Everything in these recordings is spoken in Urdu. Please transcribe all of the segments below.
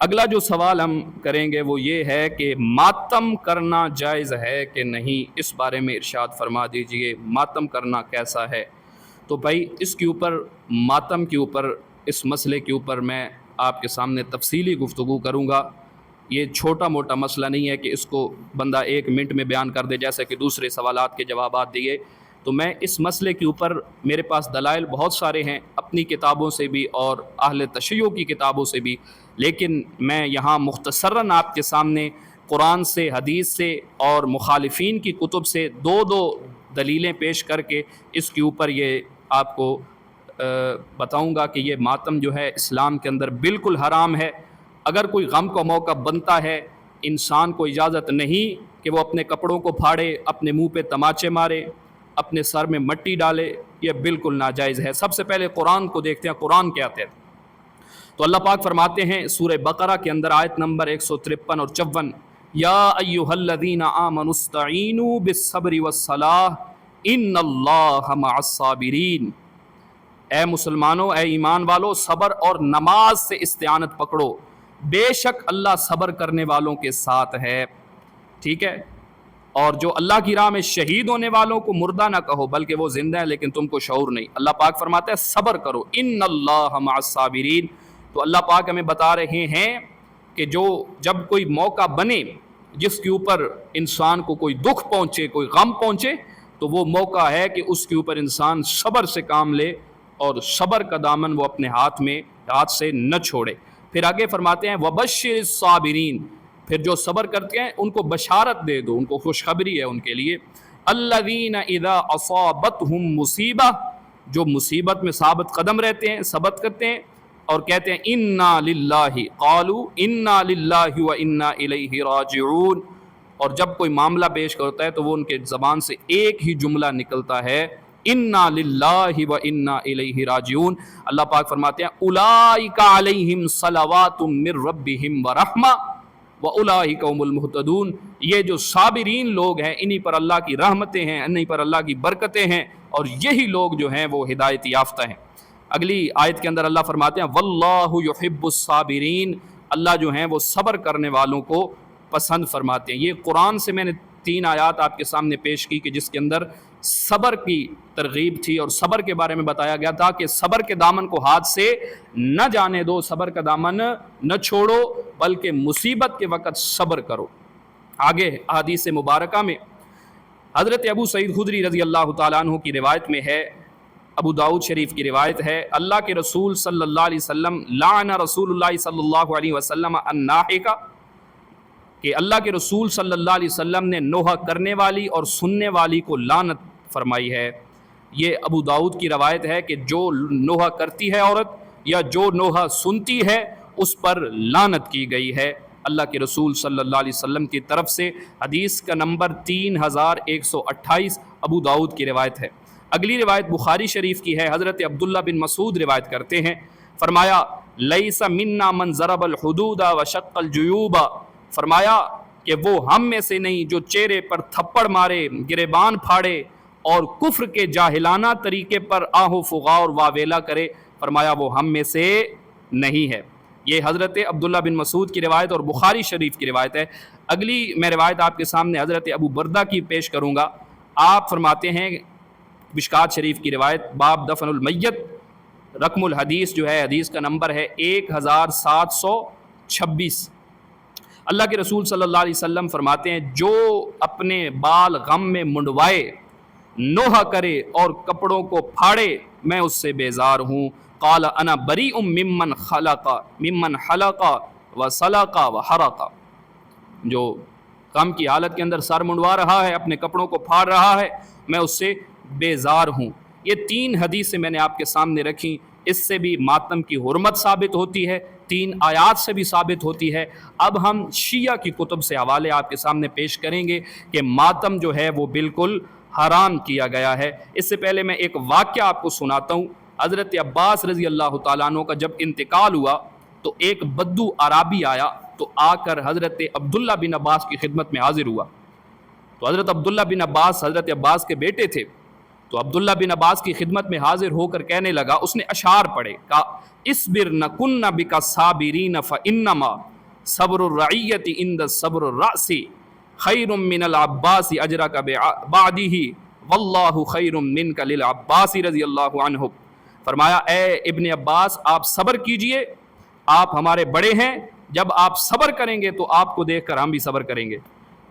اگلا جو سوال ہم کریں گے وہ یہ ہے کہ ماتم کرنا جائز ہے کہ نہیں، اس بارے میں ارشاد فرما دیجئے، ماتم کرنا کیسا ہے؟ تو بھائی اس کے اوپر، ماتم کے اوپر، اس مسئلے کے اوپر میں آپ کے سامنے تفصیلی گفتگو کروں گا۔ یہ چھوٹا موٹا مسئلہ نہیں ہے کہ اس کو بندہ 1 منٹ میں بیان کر دے جیسے کہ دوسرے سوالات کے جوابات دیے۔ تو میں اس مسئلے کے اوپر میرے پاس دلائل بہت سارے ہیں، اپنی کتابوں سے بھی اور اہل تشیع کی کتابوں سے بھی، لیکن میں یہاں مختصراً آپ کے سامنے قرآن سے، حدیث سے اور مخالفین کی کتب سے دو دلیلیں پیش کر کے اس کے اوپر یہ آپ کو بتاؤں گا کہ یہ ماتم جو ہے اسلام کے اندر بالکل حرام ہے۔ اگر کوئی غم کا موقع بنتا ہے، انسان کو اجازت نہیں کہ وہ اپنے کپڑوں کو پھاڑے، اپنے منہ پہ تماچے مارے، اپنے سر میں مٹی ڈالے، یہ بالکل ناجائز ہے۔ سب سے پہلے قرآن کو دیکھتے ہیں، قرآن کیا کہتا ہے۔ تو اللہ پاک فرماتے ہیں سورہ بقرہ کے اندر آیت نمبر 153 اور 54، یا ایھا الذین آمنوا استعینوا بالصبر والصلاۃ ان اللہ مع الصابرین، اے مسلمانوں، اے ایمان والو، صبر اور نماز سے استعانت پکڑو، بے شک اللہ صبر کرنے والوں کے ساتھ ہے۔ ٹھیک ہے، اور جو اللہ کی راہ میں شہید ہونے والوں کو مردہ نہ کہو، بلکہ وہ زندہ ہیں لیکن تم کو شعور نہیں۔ اللہ پاک فرماتا ہے صبر کرو، ان اللہ مع الصابرین۔ تو اللہ پاک ہمیں بتا رہے ہیں کہ جب کوئی موقع بنے جس کے اوپر انسان کو کوئی دکھ پہنچے، کوئی غم پہنچے، تو وہ موقع ہے کہ اس کے اوپر انسان صبر سے کام لے اور صبر کا دامن وہ اپنے ہاتھ سے نہ چھوڑے۔ پھر آگے فرماتے ہیں وبشر الصابرین، پھر جو صبر کرتے ہیں ان کو بشارت دے دو، ان کو خوشخبری ہے ان کے لیے، الذین اذا اصابتہم مصیبہ، جو مصیبت میں ثابت قدم رہتے ہیں، ثبت کرتے ہیں اور کہتے ہیں انا للہ، قالوا انا للہ و انا الیہ راجعون، اور جب کوئی معاملہ پیش کرتا ہے تو وہ ان کے زبان سے ایک ہی جملہ نکلتا ہے، انا للہ و انا الیہ راجعون۔ اللہ پاک فرماتے ہیں اولئک علیہم صلوات من ربہم ورحمہ واولئک هم المہتدون، یہ جو صابرین لوگ ہیں انہی پر اللہ کی رحمتیں ہیں، انہی پر اللہ کی برکتیں ہیں، اور یہی لوگ جو ہیں وہ ہدایت یافتہ ہیں۔ اگلی آیت کے اندر اللہ فرماتے ہیں واللہ یحب الصابرین، اللہ جو ہیں وہ صبر کرنے والوں کو پسند فرماتے ہیں۔ یہ قرآن سے میں نے 3 آیات آپ کے سامنے پیش کی کہ جس کے اندر صبر کی ترغیب تھی اور صبر کے بارے میں بتایا گیا تھا کہ صبر کے دامن کو ہاتھ سے نہ جانے دو، صبر کا دامن نہ چھوڑو، بلکہ مصیبت کے وقت صبر کرو۔ آگے احادیث مبارکہ میں حضرت ابو سعید خدری رضی اللہ تعالیٰ عنہ کی روایت میں ہے، ابو داؤد شریف کی روایت ہے، اللہ کے رسول صلی اللہ علیہ وسلم لعن رسول اللہ صلی اللہ علیہ وسلم الناحکہ، کہ اللہ کے رسول صلی اللہ علیہ وسلم نے نوحہ کرنے والی اور سننے والی کو لعنت فرمائی ہے۔ یہ ابو داؤد کی روایت ہے کہ جو نوحہ کرتی ہے عورت یا جو نوحہ سنتی ہے اس پر لعنت کی گئی ہے اللہ کے رسول صلی اللہ علیہ وسلم کی طرف سے۔ حدیث کا نمبر 3128 ابو داؤد کی روایت ہے۔ اگلی روایت بخاری شریف کی ہے، حضرت عبداللہ بن مسعود روایت کرتے ہیں، فرمایا لیس منا من ضرب الحدود وشق الجیوب، فرمایا کہ وہ ہم میں سے نہیں جو چہرے پر تھپڑ مارے، گریبان پھاڑے اور کفر کے جاہلانہ طریقے پر آہ و فغاں اور واویلا کرے، فرمایا وہ ہم میں سے نہیں ہے۔ یہ حضرت عبداللہ بن مسعود کی روایت اور بخاری شریف کی روایت ہے۔ اگلی میں روایت آپ کے سامنے حضرت ابو بردہ کی پیش کروں گا۔ آپ فرماتے ہیں، مشکات شریف کی روایت، باب دفن المیت، رقم الحدیث جو ہے حدیث کا نمبر ہے 1726۔ اللہ کے رسول صلی اللہ علیہ وسلم فرماتے ہیں جو اپنے بال غم میں منڈوائے، نوحہ کرے اور کپڑوں کو پھاڑے، میں اس سے بیزار ہوں۔ قال انا بریء ممن حلق وسلق وحرق، جو غم کی حالت کے اندر سر منڈوا رہا ہے، اپنے کپڑوں کو پھاڑ رہا ہے، میں اس سے بیزار ہوں۔ یہ 3 حدیثیں میں نے آپ کے سامنے رکھی، اس سے بھی ماتم کی حرمت ثابت ہوتی ہے، 3 آیات سے بھی ثابت ہوتی ہے۔ اب ہم شیعہ کی کتب سے حوالے آپ کے سامنے پیش کریں گے کہ ماتم جو ہے وہ بالکل حرام کیا گیا ہے۔ اس سے پہلے میں ایک واقعہ آپ کو سناتا ہوں۔ حضرت عباس رضی اللہ تعالیٰ عنہ کا جب انتقال ہوا تو ایک بدو عرابی آیا، تو آ کر حضرت عبداللہ بن عباس کی خدمت میں حاضر ہوا۔ تو حضرت عبداللہ بن عباس حضرت عباس کے بیٹے تھے، تو عبداللہ بن عباس کی خدمت میں حاضر ہو کر کہنے لگا، اس نے اشعار پڑھے، کہا اصبر نکن بک صابرین فانما صبر الرعیت عند صبر الرأس خیر من العباس اجرک بعدہ واللہ خیر منک للعباس رضی اللہ عنہ۔ فرمایا اے ابن عباس آپ صبر کیجئے، آپ ہمارے بڑے ہیں، جب آپ صبر کریں گے تو آپ کو دیکھ کر ہم بھی صبر کریں گے۔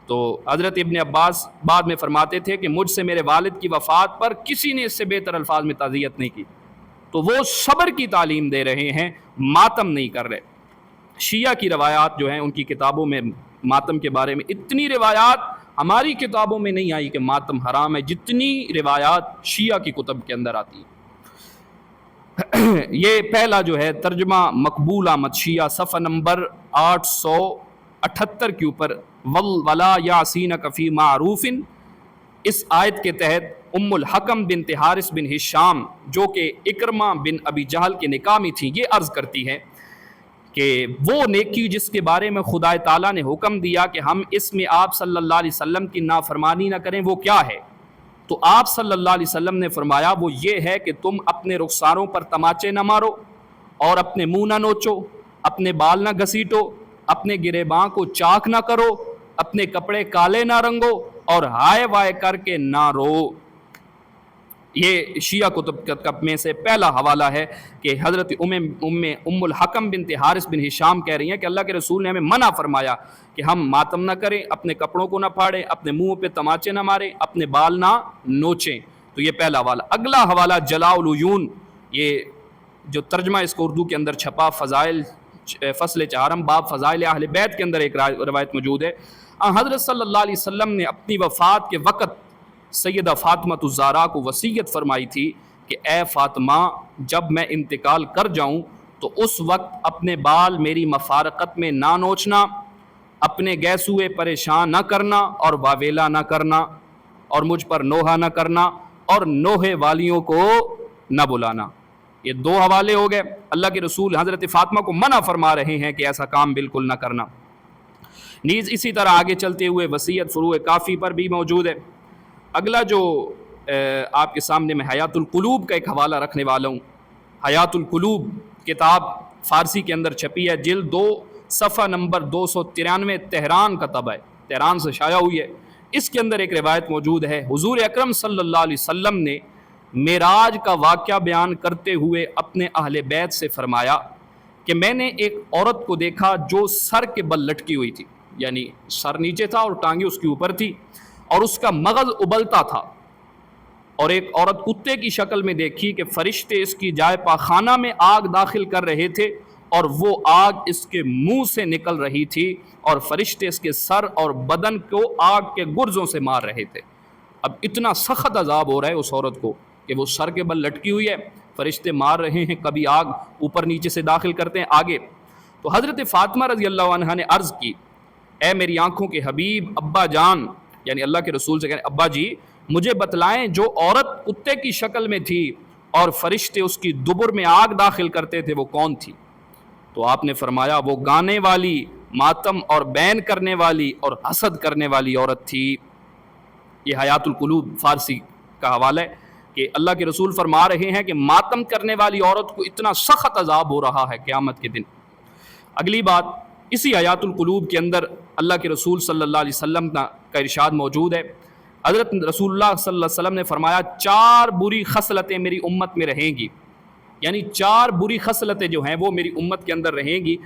تو حضرت ابن عباس بعد میں فرماتے تھے کہ مجھ سے میرے والد کی وفات پر کسی نے اس سے بہتر الفاظ میں تعزیت نہیں کی۔ تو وہ صبر کی تعلیم دے رہے ہیں، ماتم نہیں کر رہے۔ شیعہ کی روایات جو ہیں ان کی کتابوں میں ماتم کے بارے میں اتنی روایات ہماری کتابوں میں نہیں آئی کہ ماتم حرام ہے، جتنی روایات شیعہ کی کتب کے اندر آتی ہیں۔ یہ پہلا جو ہے ترجمہ مقبول احمد شیعہ صفحہ نمبر 878 کے اوپر ولا یعصینک فی معروف، اس آیت کے تحت ام الحکم بنت حارث بن ہشام جو کہ اکرمہ بن ابی جہل کے نکاح میں تھی، یہ عرض کرتی ہے کہ وہ نیکی جس کے بارے میں خدا تعالیٰ نے حکم دیا کہ ہم اس میں آپ صلی اللہ علیہ وسلم کی نافرمانی نہ کریں، وہ کیا ہے؟ تو آپ صلی اللہ علیہ وسلم نے فرمایا وہ یہ ہے کہ تم اپنے رخساروں پر تماچے نہ مارو اور اپنے منہ نہ نوچو، اپنے بال نہ گھسیٹو، اپنے گریباں کو چاک نہ کرو، اپنے کپڑے کالے نہ رنگو اور ہائے وائے کر کے نہ رو۔ یہ شیعہ کتب میں سے پہلا حوالہ ہے کہ حضرت ام الحکم بنت حارث بن ہشام کہہ رہی ہیں کہ اللہ کے رسول نے ہمیں منع فرمایا کہ ہم ماتم نہ کریں، اپنے کپڑوں کو نہ پھاڑیں، اپنے منہ پہ تماچے نہ ماریں، اپنے بال نہ نوچیں۔ تو یہ پہلا حوالہ۔ اگلا حوالہ جلاء العیون، یہ جو ترجمہ اس کو اردو کے اندر چھپا، فضائل فصل 4 باب فضائل اہل بیت کے اندر ایک روایت موجود ہے۔ حضرت صلی اللہ علیہ وسلم نے اپنی وفات کے وقت سیدہ فاطمہ الزہرا کو وصیت فرمائی تھی کہ اے فاطمہ جب میں انتقال کر جاؤں تو اس وقت اپنے بال میری مفارقت میں نہ نوچنا، اپنے گیسوئے پریشان نہ کرنا اور واویلا نہ کرنا، اور مجھ پر نوحہ نہ کرنا اور نوحے والیوں کو نہ بلانا۔ یہ 2 حوالے ہو گئے۔ اللہ کے رسول حضرت فاطمہ کو منع فرما رہے ہیں کہ ایسا کام بالکل نہ کرنا۔ نیز اسی طرح آگے چلتے ہوئے وصیت فروع کافی پر بھی موجود ہے۔ اگلا جو آپ کے سامنے میں حیات القلوب کا ایک حوالہ رکھنے والا ہوں۔ حیات القلوب کتاب فارسی کے اندر چھپی ہے، جلد 2 صفحہ نمبر 293، تہران کا طبع ہے، تہران سے شائع ہوئی ہے۔ اس کے اندر ایک روایت موجود ہے، حضور اکرم صلی اللہ علیہ وسلم نے معراج کا واقعہ بیان کرتے ہوئے اپنے اہل بیت سے فرمایا کہ میں نے ایک عورت کو دیکھا جو سر کے بل لٹکی ہوئی تھی، یعنی سر نیچے تھا اور ٹانگیں اس کے اوپر تھی، اور اس کا مغز ابلتا تھا، اور ایک عورت کتے کی شکل میں دیکھی کہ فرشتے اس کی جائے پاخانہ میں آگ داخل کر رہے تھے اور وہ آگ اس کے منہ سے نکل رہی تھی اور فرشتے اس کے سر اور بدن کو آگ کے گرزوں سے مار رہے تھے۔ اب اتنا سخت عذاب ہو رہا ہے اس عورت کو کہ وہ سر کے بل لٹکی ہوئی ہے، فرشتے مار رہے ہیں، کبھی آگ اوپر نیچے سے داخل کرتے ہیں آگے۔ تو حضرت فاطمہ رضی اللہ عنہا نے عرض کی اے میری آنکھوں کے حبیب ابا جان، یعنی اللہ کے رسول سے کہنے ابا جی مجھے بتلائیں جو عورت کتے کی شکل میں تھی اور فرشتے اس کی دبر میں آگ داخل کرتے تھے وہ کون تھی؟ تو آپ نے فرمایا وہ گانے والی، ماتم اور بین کرنے والی اور حسد کرنے والی عورت تھی۔ یہ حیات القلوب فارسی کا حوالہ ہے کہ اللہ کے رسول فرما رہے ہیں کہ ماتم کرنے والی عورت کو اتنا سخت عذاب ہو رہا ہے قیامت کے دن۔ اگلی بات اسی حیات القلوب کے اندر اللہ کے رسول صلی اللہ علیہ وسلم کا ارشاد موجود ہے۔ حضرت رسول اللہ صلی اللہ علیہ وسلم نے فرمایا 4 بری خصلتیں میری امت میں رہیں گی، یعنی 4 بری خصلتیں جو ہیں وہ میری امت کے اندر رہیں گی۔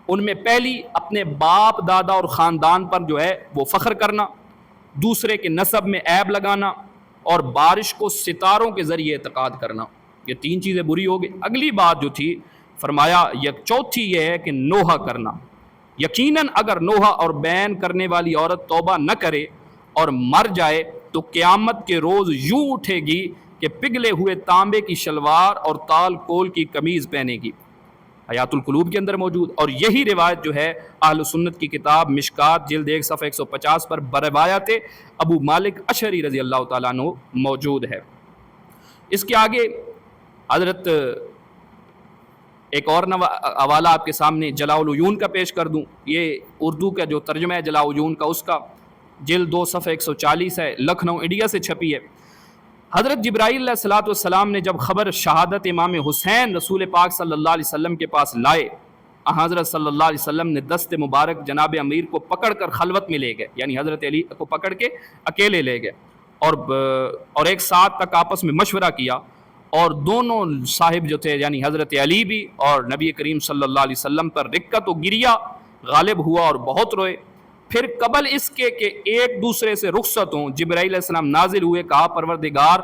ان میں پہلی اپنے باپ دادا اور خاندان پر جو ہے وہ فخر کرنا، دوسرے کے نسب میں عیب لگانا، اور بارش کو ستاروں کے ذریعے اعتقاد کرنا۔ یہ 3 چیزیں بری ہو گئی۔ اگلی بات جو تھی فرمایا چوتھی یہ ہے کہ نوحہ کرنا۔ یقیناً اگر نوحہ اور بین کرنے والی عورت توبہ نہ کرے اور مر جائے تو قیامت کے روز یوں اٹھے گی کہ پگھلے ہوئے تانبے کی شلوار اور تال کول کی قمیض پہنے گی۔ حیات القلوب کے اندر موجود، اور یہی روایت جو ہے اہل سنت کی کتاب مشکات جلد 1 صفحہ 150 پر بروایت ابو مالک اشعری رضی اللہ تعالیٰ عنہ موجود ہے۔ اس کے آگے حضرت ایک اور حوالہ آپ کے سامنے جلاء العیون کا پیش کر دوں۔ یہ اردو کا جو ترجمہ ہے جلاء العیون کا، اس کا جلد 2 صفحہ 140 ہے، لکھنؤ انڈیا سے چھپی ہے۔ حضرت جبرائیل علیہ الصلوۃ والسلام نے جب خبر شہادت امام حسین رسول پاک صلی اللہ علیہ وسلم کے پاس لائے، حضرت صلی اللہ علیہ وسلم نے دست مبارک جناب امیر کو پکڑ کر خلوت میں لے گئے، یعنی حضرت علی کو پکڑ کے اکیلے لے گئے، اور ایک ساتھ تک آپس میں مشورہ کیا، اور دونوں صاحب جو تھے یعنی حضرت علی بھی اور نبی کریم صلی اللہ علیہ وسلم پر رقت و گریہ غالب ہوا اور بہت روئے۔ پھر قبل اس کے کہ ایک دوسرے سے رخصت ہوں، جبرائیل علیہ السلام نازل ہوئے، کہا پروردگار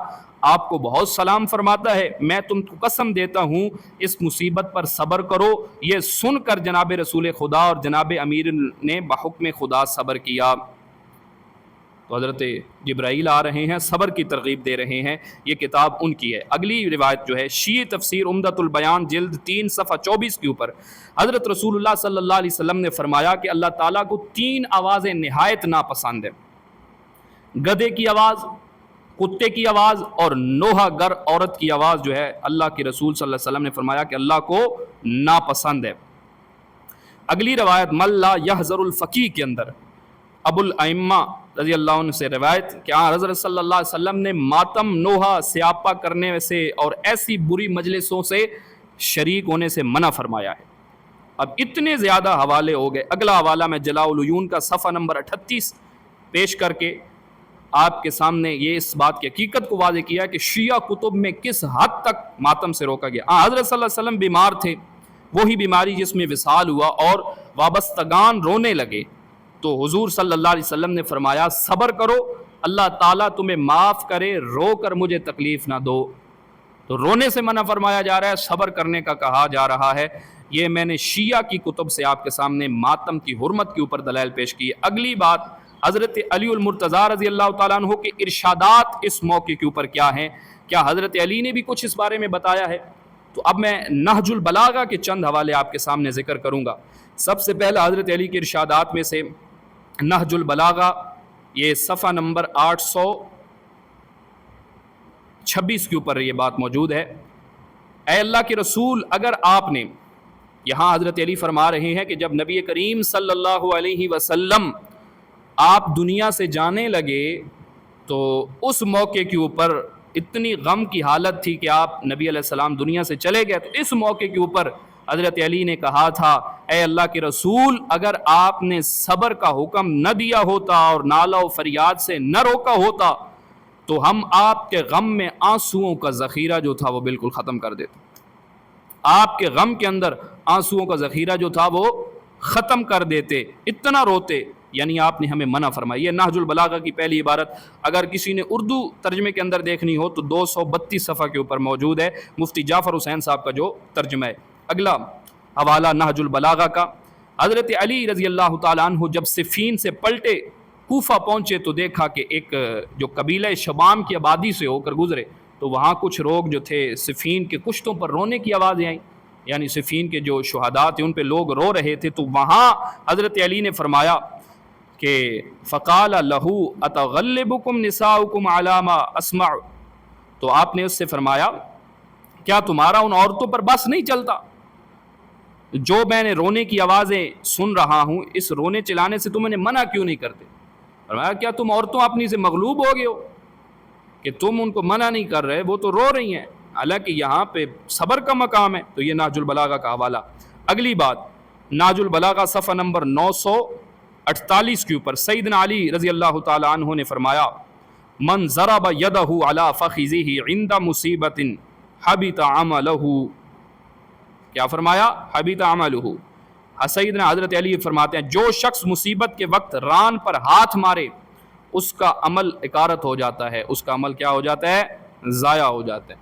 آپ کو بہت سلام فرماتا ہے، میں تم کو قسم دیتا ہوں اس مصیبت پر صبر کرو۔ یہ سن کر جناب رسول خدا اور جناب امیر نے بحکم خدا صبر کیا۔ تو حضرت جبرائیل آ رہے ہیں، صبر کی ترغیب دے رہے ہیں، یہ کتاب ان کی ہے۔ اگلی روایت جو ہے شیعہ تفسیر عمدۃ البیان جلد 3 صفحہ 24 کے اوپر حضرت رسول اللہ صلی اللہ علیہ وسلم نے فرمایا کہ اللہ تعالیٰ کو 3 آوازیں نہایت ناپسند ہیں: گدھے کی آواز، کتے کی آواز، اور نوحہ گر عورت کی آواز جو ہے اللہ کے رسول صلی اللہ علیہ وسلم نے فرمایا کہ اللہ کو ناپسند ہے۔ اگلی روایت من لا یحذر الفقیہ کے اندر ابو الائمہ رضی اللہ عنہ سے روایت کہ حضرت صلی اللہ علیہ وسلم نے ماتم، نوحہ، سیاپا کرنے سے اور ایسی بری مجلسوں سے شریک ہونے سے منع فرمایا ہے۔ اب اتنے زیادہ حوالے ہو گئے، اگلا حوالہ میں جلاء العیون کا صفحہ نمبر 38 پیش کر کے آپ کے سامنے یہ اس بات کی حقیقت کو واضح کیا کہ شیعہ کتب میں کس حد تک ماتم سے روکا گیا۔ حضرت صلی اللہ علیہ وسلم بیمار تھے، وہی بیماری جس میں وصال ہوا اور وابستگان رونے لگے، تو حضور صلی اللہ علیہ وسلم نے فرمایا صبر کرو، اللہ تعالیٰ تمہیں معاف کرے، رو کر مجھے تکلیف نہ دو۔ تو رونے سے منع فرمایا جا رہا ہے، صبر کرنے کا کہا جا رہا ہے۔ یہ میں نے شیعہ کی کتب سے آپ کے سامنے ماتم کی حرمت کے اوپر دلائل پیش کی۔ اگلی بات حضرت علی المرتضیٰ رضی اللہ تعالیٰ عنہ کے ارشادات اس موقع کے اوپر کیا ہیں، کیا حضرت علی نے بھی کچھ اس بارے میں بتایا ہے؟ تو اب میں نہج البلاغہ کے چند حوالے آپ کے سامنے ذکر کروں گا۔ سب سے پہلا حضرت علی کے ارشادات میں سے نہج البلاغہ، یہ صفحہ نمبر 826 کے اوپر یہ بات موجود ہے۔ اے اللہ کے رسول، اگر آپ نے، یہاں حضرت علی فرما رہے ہیں کہ جب نبی کریم صلی اللہ علیہ وسلم آپ دنیا سے جانے لگے تو اس موقع کے اوپر اتنی غم کی حالت تھی کہ آپ نبی علیہ السلام دنیا سے چلے گئے، تو اس موقع کے اوپر حضرت علی نے کہا تھا اے اللہ کے رسول، اگر آپ نے صبر کا حکم نہ دیا ہوتا اور نالہ و فریاد سے نہ روکا ہوتا تو ہم آپ کے غم میں آنسوؤں کا ذخیرہ جو تھا وہ بالکل ختم کر دیتے۔ آپ کے غم کے اندر آنسوؤں کا ذخیرہ جو تھا وہ ختم کر دیتے، اتنا روتے، یعنی آپ نے ہمیں منع فرمائی۔ یہ نہج البلاغہ کی پہلی عبارت، اگر کسی نے اردو ترجمے کے اندر دیکھنی ہو تو 232 صفحہ کے اوپر موجود ہے، مفتی جعفر حسین صاحب کا جو ترجمہ ہے۔ اگلا حوالہ نہج البلاغہ کا، حضرت علی رضی اللہ تعالیٰ عنہ جب صفین سے پلٹے کوفہ پہنچے تو دیکھا کہ ایک جو قبیلہ شبام کی آبادی سے ہو کر گزرے تو وہاں کچھ لوگ جو تھے صفین کے کشتوں پر رونے کی آوازیں آئیں، یعنی صفین کے جو شہداء تھے ان پہ لوگ رو رہے تھے، تو وہاں حضرت علی نے فرمایا کہ فقال لہ اتغلبکم نساؤکم علی ما اسمع، تو آپ نے اس سے فرمایا کیا تمہارا ان عورتوں پر بس نہیں چلتا جو میں نے رونے کی آوازیں سن رہا ہوں، اس رونے چلانے سے تم انہیں منع کیوں نہیں کرتے؟ فرمایا کیا تم عورتوں اپنی سے مغلوب ہو گئے ہو کہ تم ان کو منع نہیں کر رہے، وہ تو رو رہی ہیں، حالانکہ یہاں پہ صبر کا مقام ہے۔ تو یہ نہج البلاغہ کا حوالہ۔ اگلی بات نہج البلاغہ صفحہ نمبر 948 کے اوپر سیدنا علی رضی اللہ تعالی عنہ نے فرمایا من ضرب یدہ علی فخذہ عند مصیبت حبط عملہ، کیا فرمایا؟ حبط عملہ۔ سیدنا حضرت علی فرماتے ہیں جو شخص مصیبت کے وقت ران پر ہاتھ مارے اس کا عمل اکارت ہو جاتا ہے، اس کا عمل کیا ہو جاتا ہے؟ ضائع ہو جاتا ہے،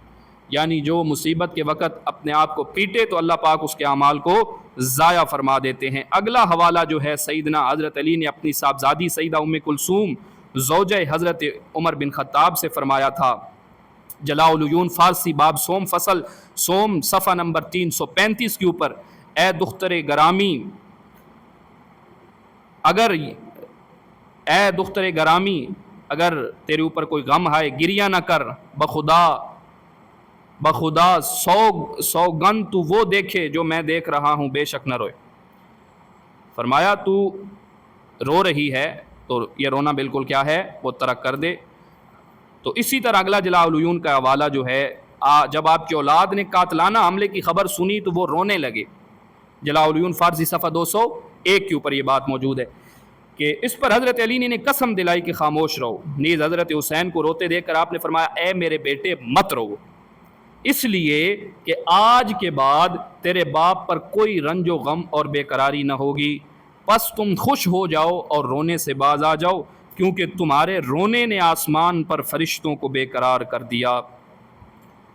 یعنی جو مصیبت کے وقت اپنے آپ کو پیٹے تو اللہ پاک اس کے اعمال کو ضائع فرما دیتے ہیں۔ اگلا حوالہ جو ہے سیدنا حضرت علی نے اپنی صاحبزادی سیدہ ام کلثوم زوجہ حضرت عمر بن خطاب سے فرمایا تھا، جلاء العیون فارسی باب سوم فصل سوم صفحہ نمبر 335 کے اوپر، اے دختر گرامی اگر تیرے اوپر کوئی غم ہے گریہ نہ کر، بخدا سوگن تو وہ دیکھے جو میں دیکھ رہا ہوں، بے شک نہ روئے۔ فرمایا تو رو رہی ہے تو یہ رونا بالکل کیا ہے، وہ ترک کر دے۔ تو اسی طرح اگلا جلاء العیون کا حوالہ جو ہے، جب آپ کی اولاد نے قاتلانہ حملے کی خبر سنی تو وہ رونے لگے، جلاء العیون فارسی صفحہ 201 کے اوپر یہ بات موجود ہے کہ اس پر حضرت علی نے قسم دلائی کہ خاموش رہو. نیز حضرت حسین کو روتے دیکھ کر آپ نے فرمایا اے میرے بیٹے مت رو، اس لیے کہ آج کے بعد تیرے باپ پر کوئی رنج و غم اور بے قراری نہ ہوگی، پس تم خوش ہو جاؤ اور رونے سے باز آ جاؤ، کیونکہ تمہارے رونے نے آسمان پر فرشتوں کو بے قرار کر دیا.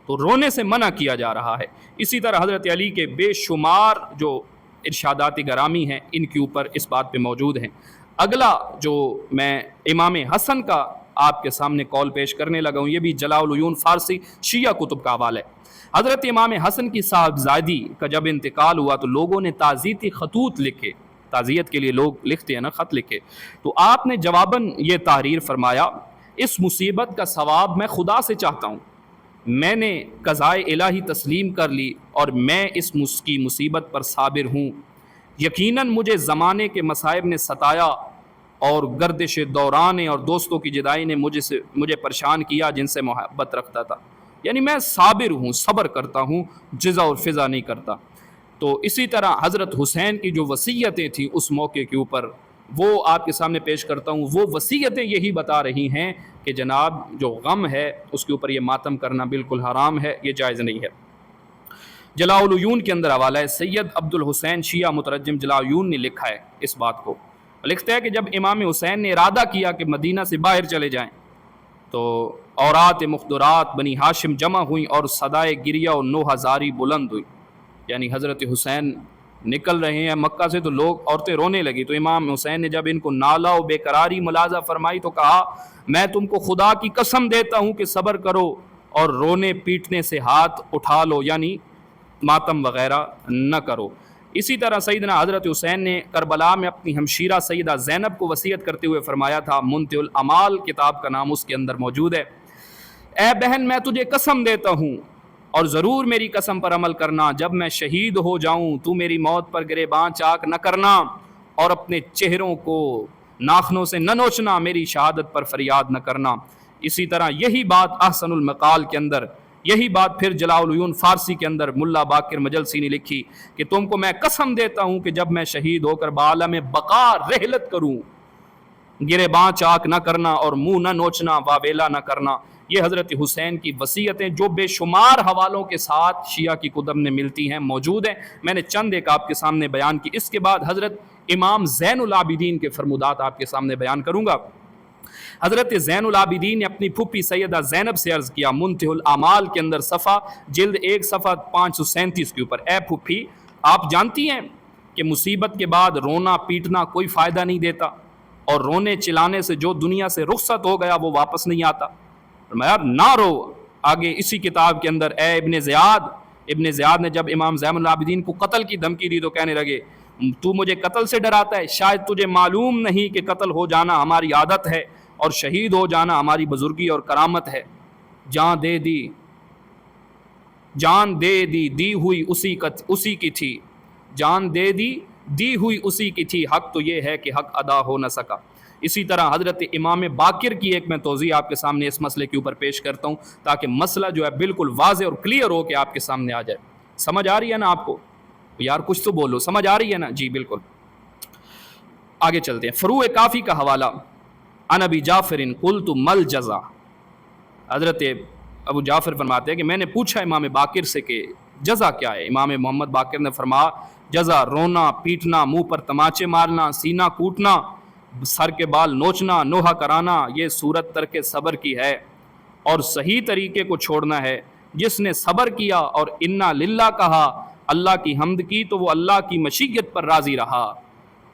تو رونے سے منع کیا جا رہا ہے. اسی طرح حضرت علی کے بے شمار جو ارشادات گرامی ہیں ان کے اوپر اس بات پہ موجود ہیں. اگلا جو میں امام حسن کا آپ کے سامنے قول پیش کرنے لگا ہوں، یہ بھی جلاء العیون فارسی شیعہ کتب کا حوالہ ہے. حضرت امام حسن کی صاحبزادی کا جب انتقال ہوا تو لوگوں نے تعزیتی خطوط لکھے، تعزیت کے لیے لوگ لکھتے ہیں نا، خط لکھے. تو آپ نے جواباً یہ تحریر فرمایا اس مصیبت کا ثواب میں خدا سے چاہتا ہوں، میں نے قضائے الہی تسلیم کر لی اور میں اس کی مصیبت پر صابر ہوں. یقیناً مجھے زمانے کے مصائب نے ستایا اور گردش دوران اور دوستوں کی جدائی نے مجھے پریشان کیا جن سے محبت رکھتا تھا. یعنی میں صابر ہوں، صبر کرتا ہوں، جزا اور فضا نہیں کرتا. تو اسی طرح حضرت حسین کی جو وصیتیں تھیں اس موقع کے اوپر وہ آپ کے سامنے پیش کرتا ہوں. وہ وصیتیں یہی بتا رہی ہیں کہ جناب جو غم ہے اس کے اوپر یہ ماتم کرنا بالکل حرام ہے، یہ جائز نہیں ہے. جلاء العیون کے اندر حوالہ ہے، سید عبد الحسین شیعہ مترجم جلاء العیون نے لکھا ہے اس بات کو. لکھتا ہے کہ جب امام حسین نے ارادہ کیا کہ مدینہ سے باہر چلے جائیں تو اورات مخدرات بنی ہاشم جمع ہوئیں اور صدائے گریہ و نوحہ زاری بلند ہوئی. یعنی حضرت حسین نکل رہے ہیں مکہ سے تو لوگ عورتیں رونے لگی. تو امام حسین نے جب ان کو نالہ و بے قراری ملاحظہ فرمائی تو کہا میں تم کو خدا کی قسم دیتا ہوں کہ صبر کرو اور رونے پیٹنے سے ہاتھ اٹھا لو، یعنی ماتم وغیرہ نہ کرو. اسی طرح سیدنا حضرت حسین نے کربلا میں اپنی ہمشیرہ سیدہ زینب کو وصیت کرتے ہوئے فرمایا تھا، منتہی الامال کتاب کا نام اس کے اندر موجود ہے، اے بہن میں تجھے قسم دیتا ہوں اور ضرور میری قسم پر عمل کرنا، جب میں شہید ہو جاؤں تو میری موت پر گریباں چاک نہ کرنا اور اپنے چہروں کو ناخنوں سے نہ نوچنا، میری شہادت پر فریاد نہ کرنا. اسی طرح یہی بات احسن المقال کے اندر، یہی بات پھر جلاء العیون فارسی کے اندر ملا باقر مجلسی نے لکھی کہ تم کو میں قسم دیتا ہوں کہ جب میں شہید ہو کر بعالم بقا رحلت کروں گریباں چاک نہ کرنا اور منہ نہ نوچنا، واویلا نہ کرنا. یہ حضرت حسین کی وصیتیں جو بے شمار حوالوں کے ساتھ شیعہ کی کتب میں ملتی ہیں موجود ہیں. میں نے چند ایک آپ کے سامنے بیان کی. اس کے بعد حضرت امام زین العابدین کے فرمودات آپ کے سامنے بیان کروں گا. حضرت زین العابدین نے اپنی پھوپھی سیدہ زینب سے عرض کیا، منتہی الامال کے اندر صفحہ جلد 1 صفحہ 537 کے اوپر، اے پھوپھی آپ جانتی ہیں کہ مصیبت کے بعد رونا پیٹنا کوئی فائدہ نہیں دیتا اور رونے چلانے سے جو دنیا سے رخصت ہو گیا وہ واپس نہیں آتا. فرمایا نہ رو. آگے اسی کتاب کے اندر اے ابن زیاد نے جب امام زین العابدین کو قتل کی دھمکی دی تو کہنے لگے تو مجھے قتل سے ڈراتا ہے، شاید تجھے معلوم نہیں کہ قتل ہو جانا ہماری عادت ہے اور شہید ہو جانا ہماری بزرگی اور کرامت ہے. جان دے دی دی ہوئی اسی کی تھی، جان دے دی ہوئی اسی کی تھی، حق تو یہ ہے کہ حق ادا ہو نہ سکا. اسی طرح حضرت امام باقر کی ایک میں توضیح آپ کے سامنے اس مسئلے کے اوپر پیش کرتا ہوں تاکہ مسئلہ جو ہے بالکل واضح اور کلیئر ہو کے آپ کے سامنے آ جائے. سمجھ آ رہی ہے نا آپ کو؟ یار کچھ تو بولو، سمجھ آ رہی ہے نا؟ جی بالکل. آگے چلتے ہیں. فروع کافی کا حوالہ، عن ابی جعفر قلت مل جزا. حضرت ابو جعفر فرماتے ہیں کہ میں نے پوچھا امام باقر سے کہ جزا کیا ہے. امام محمد باقر نے فرمایا جزا رونا پیٹنا، منہ پر تماچے مارنا، سینہ کوٹنا، سر کے بال نوچنا، نوحہ کرانا، یہ صورت ترک صبر کی ہے اور صحیح طریقے کو چھوڑنا ہے. جس نے صبر کیا اور انا للہ کہا، اللہ کی حمد کی، تو وہ اللہ کی مشیت پر راضی رہا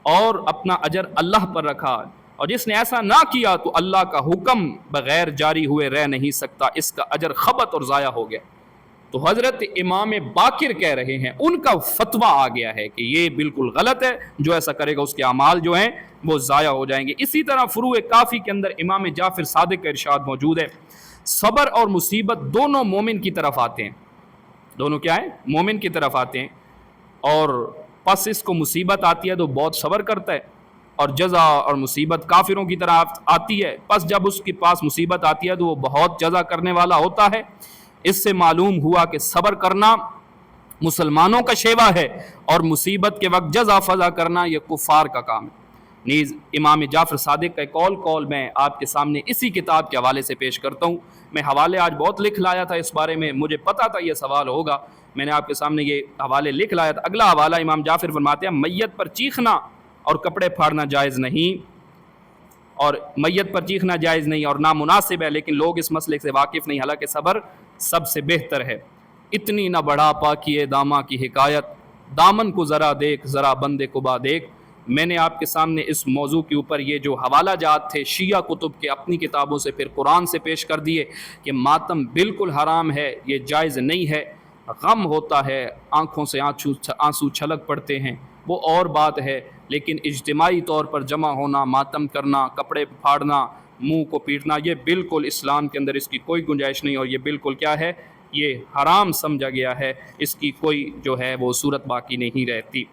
اور اپنا اجر اللہ پر رکھا، اور جس نے ایسا نہ کیا تو اللہ کا حکم بغیر جاری ہوئے رہ نہیں سکتا، اس کا اجر خبط اور ضائع ہو گیا. تو حضرت امام باقر کہہ رہے ہیں، ان کا فتویٰ آ گیا ہے کہ یہ بالکل غلط ہے، جو ایسا کرے گا اس کے اعمال جو ہیں وہ ضائع ہو جائیں گے. اسی طرح فروع کافی کے اندر امام جعفر صادق کا ارشاد موجود ہے، صبر اور مصیبت دونوں مومن کی طرف آتے ہیں. دونوں کیا ہیں؟ مومن کی طرف آتے ہیں. اور پس اس کو مصیبت آتی ہے تو بہت صبر کرتا ہے، اور جزا اور مصیبت کافروں کی طرف آتی ہے، پس جب اس کے پاس مصیبت آتی ہے تو وہ بہت جزا کرنے والا ہوتا ہے. اس سے معلوم ہوا کہ صبر کرنا مسلمانوں کا شیوا ہے، اور مصیبت کے وقت جزا فضا کرنا یہ کفار کا کام ہے۔ نیز امام جعفر صادق کا قول میں آپ کے سامنے اسی کتاب کے حوالے سے پیش کرتا ہوں۔ میں حوالے آج بہت لکھ لایا تھا اس بارے میں، مجھے پتا تھا یہ سوال ہوگا، میں نے آپ کے سامنے یہ حوالے لکھ لایا تھا۔ اگلا حوالہ امام جعفر فرماتے ہیں میت پر چیخنا اور کپڑے پھاڑنا جائز نہیں، اور میت پر چیخنا جائز نہیں اور نامناسب ہے، لیکن لوگ اس مسئلے سے واقف نہیں، حالانکہ صبر سب سے بہتر ہے۔ اتنی نہ بڑھا پاکیے داماں کی حکایت، دامن کو ذرا دیکھ ذرا بندے کو با دیکھ۔ میں نے آپ کے سامنے اس موضوع کے اوپر یہ جو حوالہ جات تھے شیعہ کتب کے اپنی کتابوں سے پھر قرآن سے پیش کر دیے کہ ماتم بالکل حرام ہے، یہ جائز نہیں ہے۔ غم ہوتا ہے، آنکھوں سے آنسو چھلک پڑتے ہیں، وہ اور بات ہے، لیکن اجتماعی طور پر جمع ہونا، ماتم کرنا، کپڑے پھاڑنا، منہ کو پیٹنا، یہ بالکل اسلام کے اندر اس کی کوئی گنجائش نہیں، اور یہ بالکل کیا ہے، یہ حرام سمجھا گیا ہے، اس کی کوئی جو ہے وہ صورت باقی نہیں رہتی۔